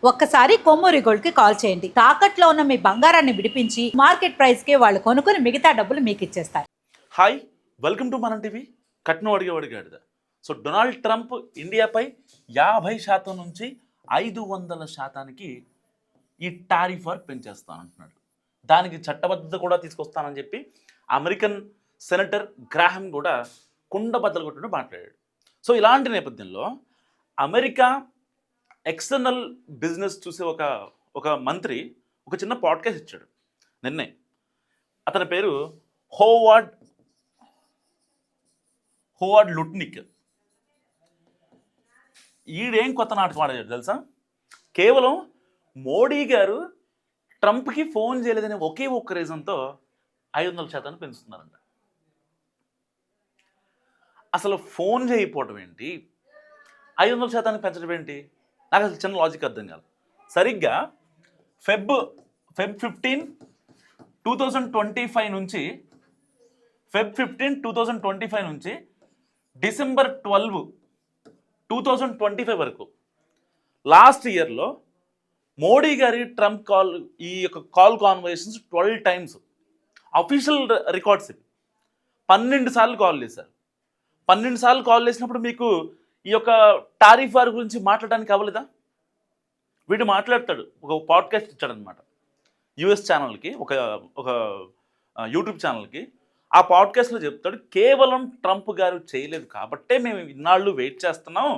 ఒక్కసారి కొమ్మూరి గోల్డ్ కి కాల్ చేయండి. తాకట్లో ఉన్న మీ బంగారాన్ని విడిపించి మార్కెట్ ప్రైస్ కి వాళ్ళు కొనుక్కుని మిగతా డబ్బులు మీకు ఇచ్చేస్తారు. హాయ్, వెల్కమ్ టు మనం టీవీ. కట్నం అడిగాడు. సో డొనాల్డ్ ట్రంప్ ఇండియాపై 50% నుంచి 500% ఈ టారిఫ్ వార్ పెంచేస్తానంటున్నాడు. దానికి చట్టబద్ధత కూడా తీసుకొస్తానని చెప్పి అమెరికన్ సెనేటర్ గ్రాహం కూడా కుండబద్దలు కొట్టినట్టు మాట్లాడాడు. సో ఇలాంటి నేపథ్యంలో అమెరికా ఎక్స్టర్నల్ బిజినెస్ చూసే ఒక మంత్రి ఒక చిన్న పాడ్కాస్ట్ ఇచ్చాడు నిన్నే. అతని పేరు హోవార్డ్ లుట్నిక్. ఈడేం కొత్త నాటకం ఆడాడు తెలుసా? కేవలం మోడీ గారు ట్రంప్కి ఫోన్ చేయలేదనే ఒకే ఒక్క రీజన్తో 500% పెంచుతున్నారంట. అసలు ఫోన్ చేయకపోవడం ఏంటి, 500% పెంచడం ఏంటి? నాకు అసలు చిన్న లాజిక్ అర్థం కాదు. సరిగ్గా ఫెబ్ 15, 2025 నుంచి ఫెబ్ 15, 2025 నుంచి డిసెంబర్ 12, 2025 వరకు లాస్ట్ ఇయర్లో మోడీ గారి ట్రంప్ ఈ యొక్క call conversations 12 times official records ఇవి. 12 సార్లు కాల్ చేశారు. 12 సార్లు కాల్ చేసినప్పుడు మీకు ఈ యొక్క టారిఫ్ వారి గురించి మాట్లాడడానికి అవ్వలేదా? వీడు మాట్లాడతాడు, ఒక పాడ్కాస్ట్ ఇచ్చాడనమాట యుఎస్ ఛానల్కి, ఒక యూట్యూబ్ ఛానల్కి. ఆ పాడ్కాస్ట్లో చెప్తాడు, కేవలం ట్రంప్ గారు చేయలేదు కాబట్టే మేము ఇన్నాళ్ళు వెయిట్ చేస్తున్నాం,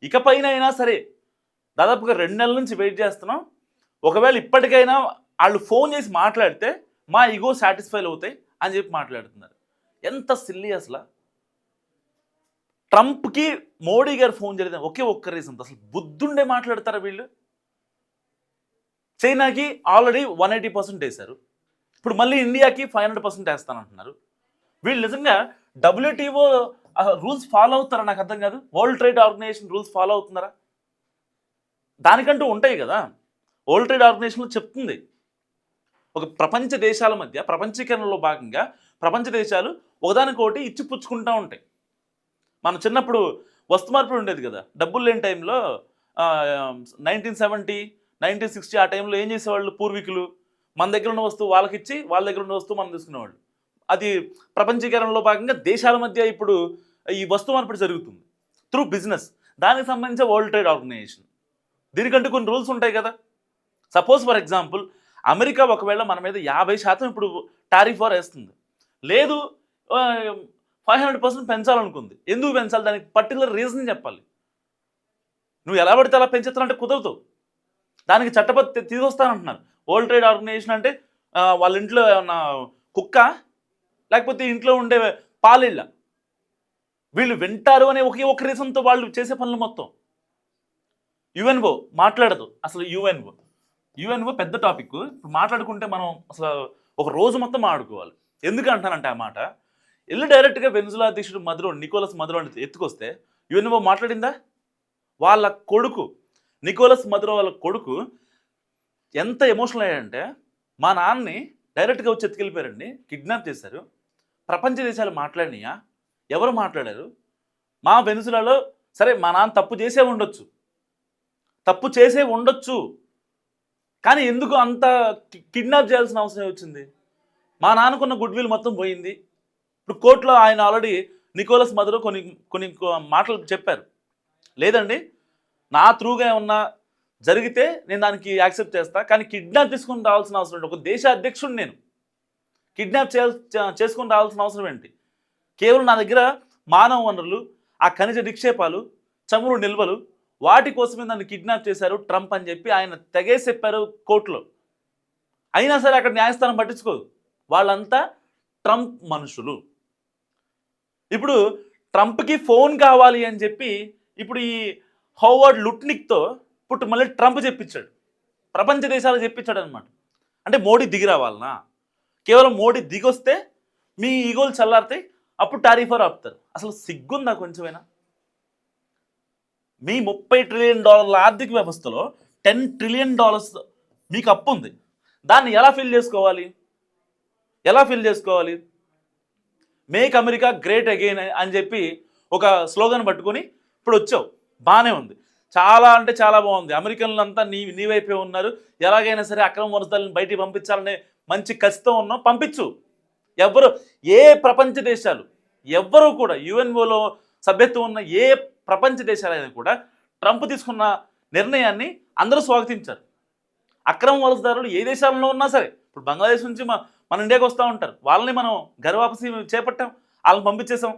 ఇకపైన అయినా సరే దాదాపుగా 2 నెలల నుంచి వెయిట్ చేస్తున్నాం, ఒకవేళ ఇప్పటికైనా వాళ్ళు ఫోన్ చేసి మాట్లాడితే మా ఈగో సాటిస్ఫై అవుతాయి అని చెప్పి మాట్లాడుతున్నారు. ఎంత సిల్లీ అసలు! ట్రంప్కి మోడీ గారు ఫోన్ చేయలేదు ఒకే ఒక్క రీజన్. అసలు బుద్ధుండే మాట్లాడతారా వీళ్ళు? చైనాకి ఆల్రెడీ 180% వేశారు, ఇప్పుడు మళ్ళీ ఇండియాకి 500% వేస్తానంటున్నారు. వీళ్ళు నిజంగా WTO రూల్స్ ఫాలో అవుతారా? నాకు అర్థం కాదు. World trade organisation rules follow అవుతున్నారా? దానికంటూ ఉంటాయి కదా. వరల్డ్ ట్రేడ్ ఆర్గనైజేషన్లో చెప్తుంది, ఒక ప్రపంచ దేశాల మధ్య ప్రపంచీకరణలో భాగంగా ప్రపంచ దేశాలు ఒకదానికొకటి ఇచ్చి పుచ్చుకుంటూ ఉంటాయి. మనం చిన్నప్పుడు వస్తు మార్పిడి ఉండేది కదా, డబ్బులు లేని టైంలో 1970, 1960 ఆ టైంలో ఏం చేసేవాళ్ళు పూర్వీకులు? మన దగ్గర ఉన్న వస్తువు వాళ్ళకి ఇచ్చి వాళ్ళ దగ్గర ఉన్న వస్తువు మనం తీసుకునేవాళ్ళు. అది ప్రపంచీకరణలో భాగంగా దేశాల మధ్య ఇప్పుడు ఈ వస్తు మార్పిడి జరుగుతుంది త్రూ బిజినెస్. దానికి సంబంధించిన వరల్డ్ ట్రేడ్ ఆర్గనైజేషన్, దీనికంటూ కొన్ని రూల్స్ ఉంటాయి కదా. సపోజ్ ఫర్ ఎగ్జాంపుల్ అమెరికా ఒకవేళ మన మీద 50% ఇప్పుడు టారిఫ్ వార్ వేస్తుంది, లేదు 500% పెంచాలనుకుంది. ఎందుకు పెంచాలి? దానికి పర్టికులర్ రీజన్ చెప్పాలి. నువ్వు ఎలా పడితే అలా పెంచుతానంటే కుదరదు. దానికి చట్టబద్ధ తీసుకొస్తానంటున్నారు. వరల్డ్ ట్రేడ్ ఆర్గనైజేషన్ అంటే వాళ్ళ ఇంట్లో ఏమన్నా కుక్క, లేకపోతే ఇంట్లో ఉండే పాలిళ్ళ? వీళ్ళు వింటారు అనే ఒకే ఒక రీజన్తో వాళ్ళు చేసే పనులు మొత్తం. యుఎన్ఓ మాట్లాడదు అసలు. యుఎన్ఓ పెద్ద టాపిక్. ఇప్పుడు మాట్లాడుకుంటే మనం అసలు ఒక రోజు మొత్తం మాట్లాడుకోవాలి. ఎందుకు అంటానంటే ఆ మాట, వెళ్ళి డైరెక్ట్గా వెనిజులా అధ్యక్షుడు నికోలస్ మదురోని ఎత్తుకొస్తే యుఎన్ఓ మాట్లాడిందా? వాళ్ళ కొడుకు నికోలస్ మదురో వాళ్ళ కొడుకు ఎంత ఎమోషనల్ అయ్యాడంటే, మా నాన్నని డైరెక్ట్గా వచ్చి ఎత్తుకెళ్ళిపోయారండి, కిడ్నాప్ చేశారు, ప్రపంచ దేశాలు మాట్లాడినాయా? ఎవరు మాట్లాడారు? మా వెనిజులాలో సరే మా నాన్న తప్పు చేసే ఉండొచ్చు, కానీ ఎందుకు అంత కిడ్నాప్ చేయాల్సిన అవసరం వచ్చింది? మా నాన్నకున్న గుడ్ విల్ మొత్తం పోయింది. ఇప్పుడు కోర్టులో ఆయన ఆల్రెడీ నికోలస్ మదురో కొన్ని మాటలు చెప్పారు, లేదండి నా త్రూగా ఏమన్నా జరిగితే నేను దానికి యాక్సెప్ట్ చేస్తా, కానీ కిడ్నాప్ తీసుకుని రావాల్సిన అవసరం ఏంటి? ఒక దేశ అధ్యక్షుడు నేను కిడ్నాప్ చేసుకుని రావాల్సిన అవసరం ఏంటి? కేవలం నా దగ్గర మానవ వనరులు, ఆ ఖనిజ నిక్షేపాలు, చమురు నిల్వలు, వాటి కోసమే నన్ను కిడ్నాప్ చేశారు ట్రంప్ అని చెప్పి ఆయన తెగేసి చెప్పారు కోర్టులో. అయినా సరే అక్కడ న్యాయస్థానం పట్టించుకోదు. వాళ్ళంతా ట్రంప్ మనుషులు. ఇప్పుడు ట్రంప్కి ఫోన్ కావాలి అని చెప్పి ఇప్పుడు ఈ హోవార్డ్ లుట్నిక్తో ఇప్పుడు మళ్ళీ ట్రంప్ చెప్పించాడు, ప్రపంచ దేశాలు చెప్పించాడు అనమాట. అంటే మోడీ దిగి రావాలనా? కేవలం మోడీ దిగొస్తే మీ ఈగోలు చల్లారితే అప్పుడు టారిఫ్ వార్ ఆపుతారు. అసలు సిగ్గుందా కొంచెమైనా? మీ $30 ట్రిలియన్ ఆర్థిక వ్యవస్థలో $10 ట్రిలియన్ మీకు అప్పు ఉంది. దాన్ని ఎలా ఫిల్ చేసుకోవాలి? మేక్ అమెరికా గ్రేట్ అగైన్ అని చెప్పి ఒక స్లోగన్ పట్టుకొని ఇప్పుడు వచ్చావు, బాగానే ఉంది. చాలా అంటే చాలా బాగుంది. అమెరికన్లు అంతా నీ వైపే ఉన్నారు. ఎలాగైనా సరే అక్రమ వలసదారులను బయటికి పంపించాలనే మంచి కసితో ఉన్నాం. పంపించు. ఎవ్వరు ఏ ప్రపంచ దేశాలు ఎవ్వరూ కూడా యుఎన్ఓలో సభ్యత్వం ఉన్న ఏ ప్రపంచ దేశాలైనా కూడా ట్రంప్ తీసుకున్న నిర్ణయాన్ని అందరూ స్వాగతించారు. అక్రమ వలసదారులు ఏ దేశాలలో ఉన్నా సరే, ఇప్పుడు బంగ్లాదేశ్ నుంచి మన ఇండియాకి వస్తూ ఉంటారు. వాళ్ళని మనం గర్వాపసి చేపట్టాం, వాళ్ళని పంపించేసాం.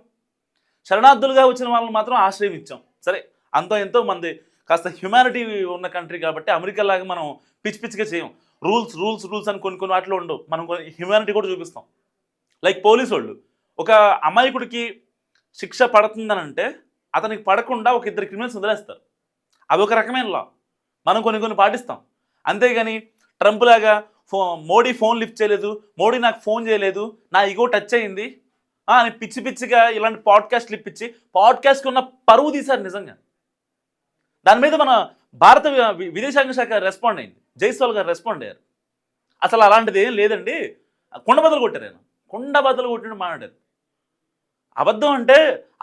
శరణార్థులుగా వచ్చిన వాళ్ళని మాత్రం ఆశ్రయం ఇచ్చాం. సరే, అంతో ఎంతో మంది కాస్త హ్యుమానిటీ ఉన్న కంట్రీ కాబట్టి అమెరికా లాగా మనం పిచ్చి పిచ్చిగా చేయం. రూల్స్ రూల్స్ రూల్స్ అని కొన్ని వాటిలో ఉండవు. మనం హ్యుమానిటీ కూడా చూపిస్తాం. లైక్ పోలీసు వాళ్ళు ఒక అమాయకుడికి శిక్ష పడుతుందని అంటే అతనికి పడకుండా ఒక 2 క్రిమినల్స్ వదిలేస్తారు. అవి ఒక రకమైన లా. మనం కొన్ని పాటిస్తాం. అంతేగాని ట్రంప్ లాగా మోడీ ఫోన్ లిఫ్ట్ చేయలేదు, మోడీ నాకు ఫోన్ చేయలేదు, నా ఇగో టచ్ అయింది అని పిచ్చి పిచ్చిగా ఇలాంటి పాడ్కాస్ట్లు ఇప్పించి పాడ్కాస్ట్కి ఉన్న పరువు తీశారు నిజంగా. దాని మీద మన భారత విదేశాంగ శాఖ రెస్పాండ్ అయింది. జైస్వాల్ గారు రెస్పాండ్ అయ్యారు. అసలు అలాంటిది ఏం లేదండి, కుండ బదులు కొట్టారు. ఆయన కుండ బదులు కొట్టినట్టు మాట్లాడారు. అబద్ధం అంటే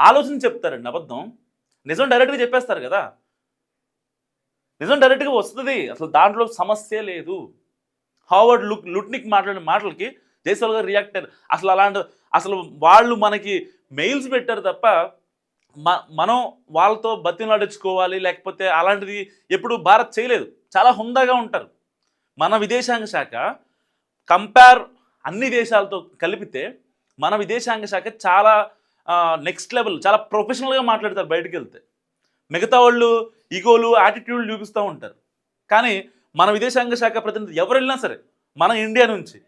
ఆలోచన చెప్తారండి. అబద్ధం నిజం డైరెక్ట్గా చెప్పేస్తారు కదా. నిజం డైరెక్ట్గా వస్తుంది. అసలు దాంట్లో సమస్య లేదు. హావర్డ్ లుట్నిక్ మాట్లాడిన మాటలకి జైస్వాల్ గారు రియాక్ట్ అయ్యారు. అసలు వాళ్ళు మనకి మెయిల్స్ పెట్టారు తప్ప మనం వాళ్ళతో బతిమలాడించుకోవాలి లేకపోతే అలాంటిది ఎప్పుడు భారత్ చేయలేదు. చాలా హుందాగా ఉంటారు. మన విదేశాంగ శాఖ అన్ని దేశాలతో కలిపితే మన విదేశాంగ శాఖ చాలా నెక్స్ట్ లెవెల్, చాలా ప్రొఫెషనల్గా మాట్లాడతారు. బయటకు వెళ్తే మిగతా వాళ్ళు ఈగోలు యాటిట్యూడ్లు చూపిస్తూ ఉంటారు. కానీ మన విదేశాంగ శాఖ ప్రతినిధి ఎవరు వెళ్ళినా సరే మన ఇండియా నుంచి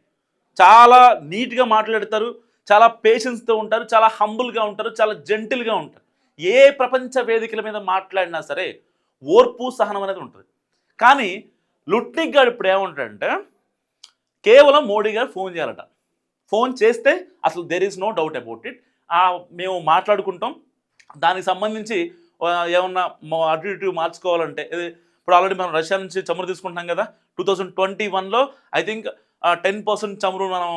చాలా నీట్గా మాట్లాడతారు, చాలా పేషెన్స్తో ఉంటారు, చాలా హంబుల్గా ఉంటారు, చాలా జెంటిల్గా ఉంటారు. ఏ ప్రపంచ వేదికల మీద మాట్లాడినా సరే ఓర్పు సహనం అనేది ఉంటుంది. కానీ లుట్నిక్ గారు ఇప్పుడు ఏమంటాడంటే కేవలం మోడీ గారు ఫోన్ చేయాలట. ఫోన్ చేస్తే అసలు there is no doubt about it, మేము మాట్లాడుకుంటాం. దానికి సంబంధించి ఏమన్నా అటు ఇటు మార్చుకోవాలంటే ఇప్పుడు ఆల్రెడీ మనం రష్యా నుంచి చమురు తీసుకుంటున్నాం కదా. 2021లో ఐ థింక్ 10% చమురు మనం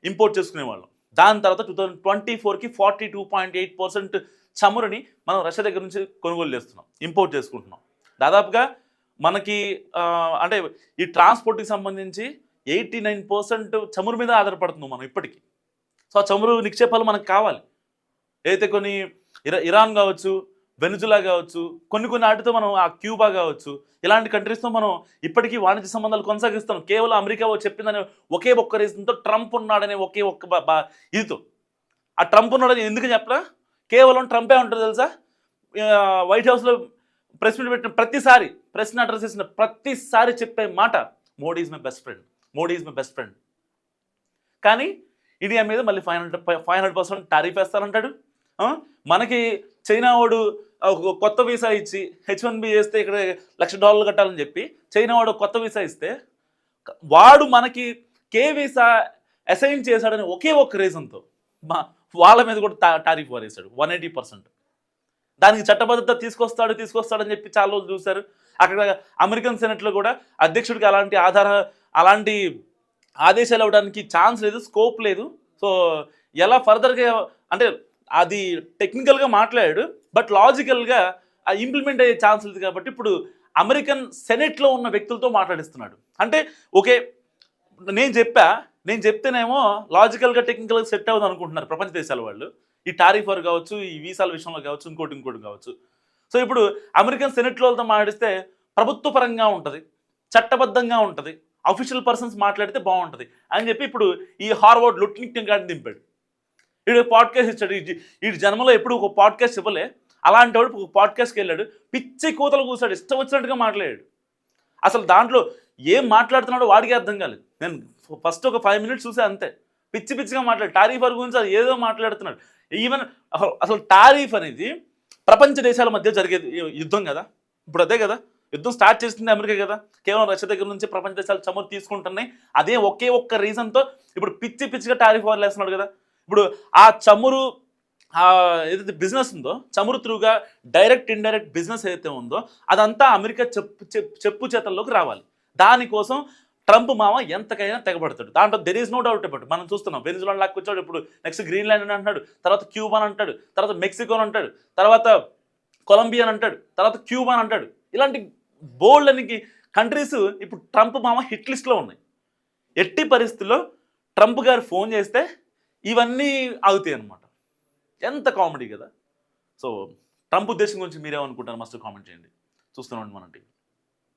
ఇంపోర్ట్ చేసుకునేవాళ్ళం. దాని తర్వాత 2024కి 42.8% చమురుని మనం రష్యా దగ్గర నుంచి కొనుగోలు చేస్తున్నాం, ఇంపోర్ట్ చేసుకుంటున్నాం. దాదాపుగా మనకి అంటే ఈ ట్రాన్స్పోర్ట్కి సంబంధించి 89% చమురు మీద ఆధారపడుతున్నాం మనం ఇప్పటికీ. సో ఆ చమురు నిక్షేపాలు మనకు కావాలి. అయితే కొన్ని ఇరాన్ కావచ్చు, వెనుజులా కావచ్చు, కొన్ని వాటితో మనం ఆ క్యూబా కావచ్చు, ఇలాంటి కంట్రీస్తో మనం ఇప్పటికీ వాణిజ్య సంబంధాలు కొనసాగిస్తాం. కేవలం అమెరికా చెప్పిందని ఒకే ఒక్క రీజన్తో, ట్రంప్ ఉన్నాడనే ఒకే ఒక్క ఇదితో. ఆ ట్రంప్ ఉన్నాడని ఎందుకు చెప్పరా? కేవలం ట్రంపే ఉంటుంది తెలుసా. వైట్ హౌస్లో ప్రెస్ మీట్ పెట్టిన ప్రతిసారి, ప్రెస్ని అడ్రస్ చేసిన ప్రతిసారి చెప్పే మాట Modi is my best friend, Modi is my best friend. కానీ ఇండియా మీద మళ్ళీ 500% టారిఫ్ వేస్తానంటాడు. మనకి చైనా వాడు కొత్త వీసా ఇచ్చి H1B చేస్తే ఇక్కడ $1,00,000 కట్టాలని చెప్పి చైనా వాడు కొత్త వీసా ఇస్తే వాడు మనకి కే వీసా అసైన్ చేశాడని ఒకే ఒక్క రీజన్తో వాళ్ళ మీద కూడా టారిఫ్ వారేశాడు 180%. దానికి చట్టబద్ధత తీసుకొస్తాడని చెప్పి చాలా రోజులు చూశారు. అక్కడ అమెరికన్ సెనెట్లో కూడా అధ్యక్షుడికి అలాంటి ఆదేశాలు ఇవ్వడానికి ఛాన్స్ లేదు, స్కోప్ లేదు. సో ఎలా ఫర్దర్గా అంటే అది టెక్నికల్గా మాట్లాడాడు, బట్ లాజికల్గా ఇంప్లిమెంట్ అయ్యే ఛాన్స్ లేదు. కాబట్టి ఇప్పుడు అమెరికన్ సెనెట్లో ఉన్న వ్యక్తులతో మాట్లాడిస్తున్నాడు. అంటే ఓకే, నేను చెప్తేనేమో లాజికల్గా టెక్నికల్గా సెట్ అవ్వదు అనుకుంటున్నారు ప్రపంచ దేశాల వాళ్ళు. ఈ టారిఫ్ వారు కావచ్చు, ఈ వీసాల విషయంలో కావచ్చు, ఇంకోటి కావచ్చు. సో ఇప్పుడు అమెరికన్ సెనెట్లో వాళ్ళతో మాట్లాడిస్తే ప్రభుత్వ పరంగా ఉంటుంది, చట్టబద్ధంగా ఉంటుంది, అఫీషియల్ పర్సన్స్ మాట్లాడితే బాగుంటుంది అని చెప్పి ఇప్పుడు ఈ హార్వర్డ్ లుట్నిక్ గారిని దింపాడు. వీడు పాడ్కాస్ట్ ఇచ్చాడు. ఈ జన్మలో ఎప్పుడు ఒక పాడ్కాస్ట్ ఇవ్వలే. అలాంటి వాడు ఒక పాడ్కాస్ట్కి వెళ్ళాడు, పిచ్చి కూతలు కూసాడు, ఇష్టం వచ్చినట్టుగా మాట్లాడాడు. అసలు దాంట్లో ఏం మాట్లాడుతున్నాడో వాడికి అర్థం కాలేదు. నేను ఫస్ట్ ఒక 5 minutes చూసా అంతే. పిచ్చిగా మాట్లాడు. టారిఫ్ గురించి అది ఏదో మాట్లాడుతున్నాడు. ఈవెన్ అసలు టారిఫ్ అనేది ప్రపంచ దేశాల మధ్య జరిగే యుద్ధం కదా. ఇప్పుడు అదే కదా యుద్ధం స్టార్ట్ చేస్తుంది అమెరికా కదా. కేవలం రష్యా దగ్గర నుంచి ప్రపంచ దేశాలు చమురు తీసుకుంటున్నాయి. అదే ఒకే ఒక్క రీజన్తో ఇప్పుడు పిచ్చిగా టారిఫ్ వార్లు వేస్తున్నాడు కదా. ఇప్పుడు ఆ చమురు ఏదైతే బిజినెస్ ఉందో, చమురు త్రూగా డైరెక్ట్ ఇండైరెక్ట్ బిజినెస్ ఏదైతే ఉందో అదంతా అమెరికా చెప్పు చేతల్లోకి రావాలి. దానికోసం ట్రంప్ మామ ఎంతకైనా తెగబడతాడు. దాంట్లో there is no doubt about. మనం చూస్తున్నాం వెనిజులా లాక్కి వచ్చాడు, ఇప్పుడు నెక్స్ట్ గ్రీన్లాండ్ అని అంటాడు, తర్వాత క్యూబాన్ అంటాడు, తర్వాత మెక్సికో అంటాడు, తర్వాత కొలంబియా అంటాడు, తర్వాత క్యూబాన్ అంటాడు. ఇలాంటి బోల్డ్ అని కంట్రీస్ ఇప్పుడు ట్రంప్ మామ హిట్ లిస్ట్లో ఉన్నాయి. ఎట్టి పరిస్థితుల్లో ట్రంప్ గారు ఫోన్ చేస్తే ఇవన్నీ ఆగుతాయి అనమాట. ఎంత కామెడీ కదా. సో ట్రంప్ ఉద్దేశం గురించి మీరేమనుకుంటారు మస్ట్ కామెంట్ చేయండి. చూస్తున్నాం మన టీవీ.